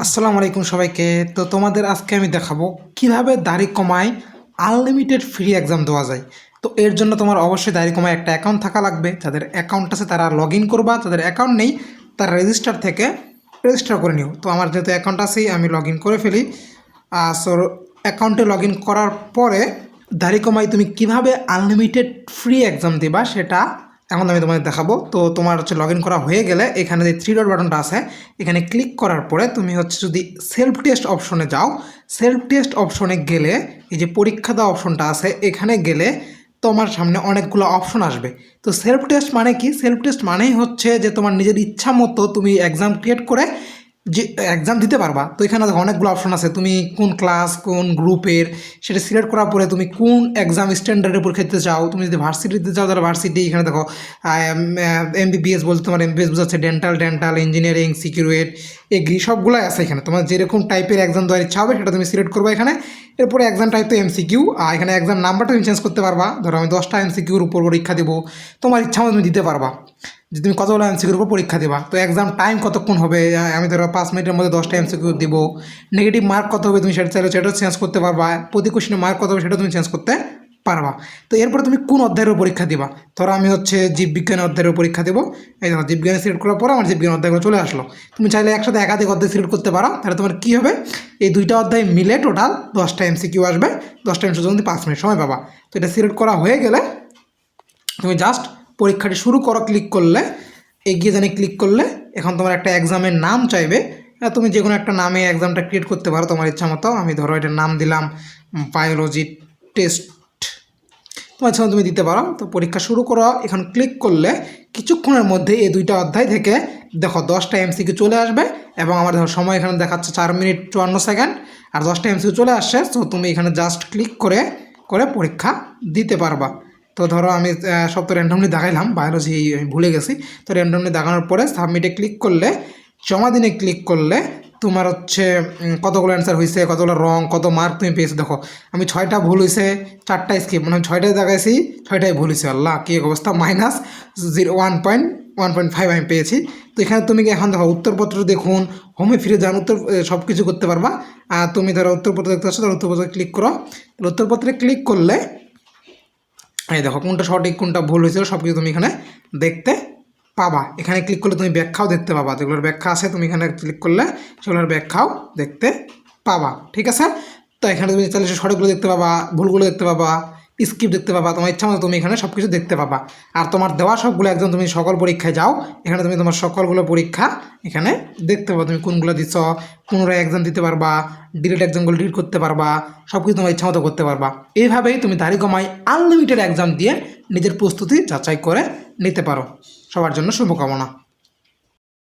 আসসালামু আলাইকুম সবাইকে। তো তোমাদের আজকে আমি দেখাবো কিভাবে দাড়ি কমায় আনলিমিটেড ফ্রি এক্সাম দেওয়া যায়। তো এর জন্য তোমার অবশ্যই দাড়ি কমায় একটা অ্যাকাউন্ট থাকা লাগবে। যাদের অ্যাকাউন্ট আছে তারা লগ ইন করবা, যাদের অ্যাকাউন্ট নেই তারা রেজিস্টার থেকে রেজিস্টার করে নিও। তো আমার যেহেতু অ্যাকাউন্ট আছেই আমি লগ ইন করে ফেলি। সো অ্যাকাউন্টে লগ ইন করার পরে দাড়ি কমাই তুমি কিভাবে আনলিমিটেড ফ্রি এক্সাম দিবা সেটা এখন আমি তোমাদের দেখাবো। তো তোমার হচ্ছে লগ ইন করা হয়ে গেলে এখানে যে থ্রি ডট বাটনটা আছে এখানে ক্লিক করার পরে তুমি হচ্ছে যদি সেলফ টেস্ট অপশনে যাও, সেলফ টেস্ট অপশনে গেলে এই যে পরীক্ষা দেওয়া অপশনটা আছে এখানে গেলে তোমার সামনে অনেকগুলো অপশন আসবে। তো সেলফ টেস্ট মানে কি? সেলফ টেস্ট মানেই হচ্ছে যে তোমার নিজের ইচ্ছা মতো তুমি এক্সাম ক্রিয়েট করে যে এক্সাম দিতে পারবা। তো এখানে দেখো অনেকগুলো অপশন আছে, তুমি কোন ক্লাস কোন গ্রুপের সেটা সিলেক্ট করার পরে তুমি কোন এক্সাম স্ট্যান্ডার্ডের পরীক্ষা দিতে চাও। তুমি যদি ভার্সিটি দিতে চাও তাহলে ভার্সিটি, এখানে দেখো এমবিবিএস বলতে তোমার এমবিবিএস বোঝাচ্ছে ডেন্টাল ইঞ্জিনিয়ারিং সিকিউরিট এগ্রি সবগুলোই আছে এখানে। তোমার যেরকম টাইপের এক্সাম দেওয়ার ইচ্ছা হবে সেটা তুমি সিলেক্ট করবে এখানে। এরপরে এক্সাম টাইপ তো এমসিকিউ, আর এখানে এক্সাম নাম্বারটা তুমি চেঞ্জ করতে পারবা। ধরো আমি 10টা এমসিকিউর উপর পরীক্ষা দেবো, তোমার ইচ্ছা মতো তুমি দিতে পারবা যে তুমি কতগুলো এমসিকিউর উপর পরীক্ষা দেবা। তো এক্সাম টাইম কতক্ষণ হবে, আমি ধরো 5 মিনিটের মধ্যে 10টা এমসিকিউ দিব। নেগেটিভ মার্ক কত হবে তুমি সেটা চাইলে সেটাও চেঞ্জ করতে পারবা। প্রতি কোশ্চেনে মার্ক কত হবে সেটা তুমি চেঞ্জ করতে পারবা। তো এরপরে তুমি কোন অধ্যায়ের পরীক্ষা দিবা। ধরো আমি হচ্ছে জীববিজ্ঞান অধ্যায়ের পরীক্ষা দেবো। এই দেখো জীববিজ্ঞানে সিলেক্ট করার পর আমার জীববিজ্ঞান অধ্যায়গুলো চলে আসলো। তুমি চাইলে একসাথে একাধিক অধ্যায় সিলেক্ট করতে পারো। তাহলে তোমার কী হবে, এই দুইটা অধ্যায় মিলে টোটাল 10টা এমসিকিউ আসবে। 10টা এমসিকিউ তুমি 5 মিনিট সময় পাবা। তো এটা সিলেক্ট করা হয়ে গেলে তুমি জাস্ট পরীক্ষাটি শুরু করো, ক্লিক করলে এগিয়ে জানি ক্লিক করলে এখন তোমার একটা এক্সামের নাম চাইবে। তুমি যে কোনো একটা নামে এক্সামটা ক্রিয়েট করতে পারো তোমার ইচ্ছা মতো। আমি ধরো এটার নাম দিলাম বায়োলজি টেস্ট, তোমার ইচ্ছা মতো তুমি দিতে পারো। তো পরীক্ষা শুরু করো, এখন ক্লিক করলে কিছুক্ষণের মধ্যে এই দুইটা অধ্যায় থেকে দেখো 10টা এমসিকিউ চলে আসবে। এবং আমার ধরো সময় এখানে দেখাচ্ছে 4 মিনিট 54 সেকেন্ড, আর 10টা এমসিকিউ চলে আসছে। তো তুমি এখানে জাস্ট ক্লিক করে করে পরীক্ষা দিতে পারবা। তো ধরো আমি সব তো র্যান্ডমলি দেখাইলাম, বায়োলজি আমি ভুলে গেছি। তো র্যান্ডমলি দেখানোর পরে সাবমিটে ক্লিক করলে, জমা দিনে ক্লিক করলে তোমার হচ্ছে কতগুলো অ্যান্সার হয়েছে, কতগুলো রং, কত মার্ক তুমি পেয়েছো। দেখো আমি 6টা ভুল হয়েছে, 4টা স্কিপ, মানে 6টাই দেখাইছি 6টাই ভুল হয়েছে। আল্লাহ কী অবস্থা, -1.5 আমি পেয়েছি। তো এখানে তুমি এখন দেখো উত্তরপত্র দেখুন, হোমে ফিরে যান, উত্তর সব কিছু করতে পারবা। আর তুমি ধরো উত্তরপত্র দেখতে পাচ্ছ, ধরো উত্তরপত্রে ক্লিক করো। উত্তরপত্রে ক্লিক করলে এই দেখো কোনটা সঠিক কোনটা ভুল হয়েছিল সব কিছু তুমি এখানে দেখতে পাবা। এখানে ক্লিক করলে তুমি ব্যাখ্যাও দেখতে পাবা, যেগুলোর ব্যাখ্যা আছে তুমি এখানে ক্লিক করলে সেগুলোর ব্যাখ্যাও দেখতে পাবা। ঠিক আছে? তো এখানে তুমি চাইলে সঠিকগুলো দেখতে পাবা, ভুলগুলো দেখতে পাবা, স্কিপ দেখতে পাবা, তোমার ইচ্ছা মতো তুমি এখানে সব কিছু দেখতে পাবা। আর তোমার দেওয়া সবগুলো একদম তুমি সকল পরীক্ষায় যাও, এখানে তুমি তোমার সকলগুলো পরীক্ষা এখানে দেখতে পাবা। তুমি কোনগুলো দিচ্ছ, পুনরায় এক্সাম দিতে পারবা, ডিলিট এক্সামগুলো ডিলিট করতে পারবা, সব কিছু তোমার ইচ্ছা মতো করতে পারবা। এইভাবেই তুমি দাড়ি কমায় আনলিমিটেড এক্সাম দিয়ে নিজের প্রস্তুতি যাচাই করে নিতে পারো। সবার জন্য শুভকামনা।